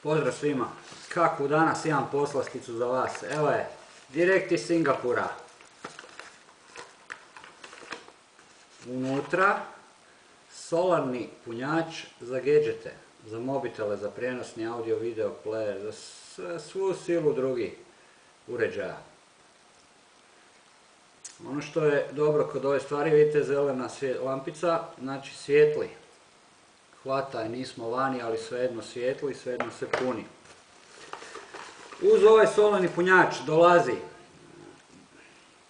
Pozdrav svima. Kakvu danas imam poslasticu za vas? Evo je, direkt iz Singapura. Unutra solarni punjač za gadgete, za mobitele, za prijenosni audio, video player, za svu silu drugih uređaja. Ono što je dobro kod ove stvari, vidite zelena lampica, znači svijetli. Hvata je, nismo vani, ali svejedno svijetli, svejedno se puni. Uz ovaj solarni punjač dolazi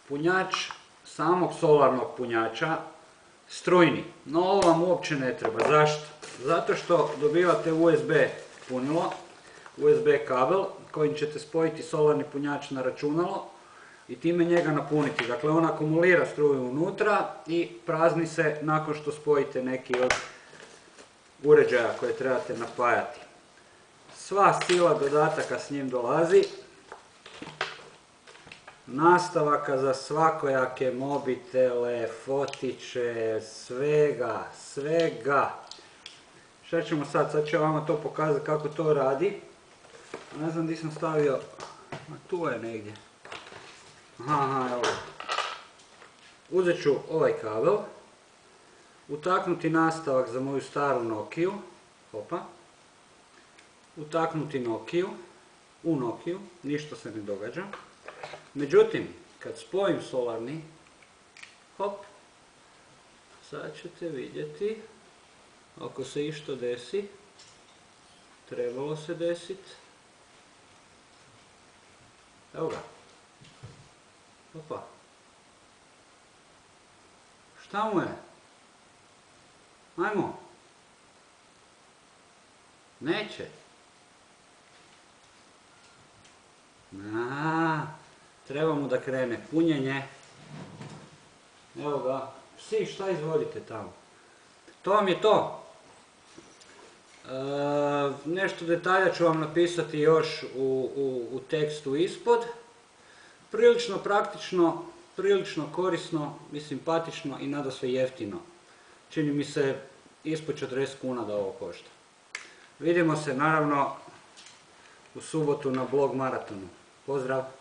punjač samog solarnog punjača, strujni. No ovo vam uopće ne treba. Zašto? Zato što dobivate USB punilo, USB kabel kojim ćete spojiti solarni punjač na računalo i time njega napuniti. Dakle, on akumulira struju unutra i prazni se nakon što spojite neki od uređaja koje trebate napajati. Sva sila dodataka s njim dolazi. Nastavaka za svakojake mobitele, fotiće, svega. Šta ćemo sad? Sad ću vam to pokazati kako to radi. Ne znam gdje sam stavio, tu je negdje. Aha, evo. Uzet ću ovaj kabel, utaknuti nastavak za moju staru Nokiju, hopa, utaknuti Nokiju, u Nokiju, ništa se ne događa. Međutim, kad spojim solarni, hop, sad ćete vidjeti, ako se išto desi, trebalo se desiti, evo ga, hopa, šta mu je? Ajmo, neće. Treba mu da krene punjenje. Evo ga. Psi, šta izvodite tamo? To vam je to. Nešto detalja ću vam napisati još u tekstu ispod. Prilično praktično, prilično korisno i simpatično i nadasve jeftino. Čini mi se ispod 40 kuna da ovo košta. Vidimo se naravno u subotu na blog maratonu. Pozdrav!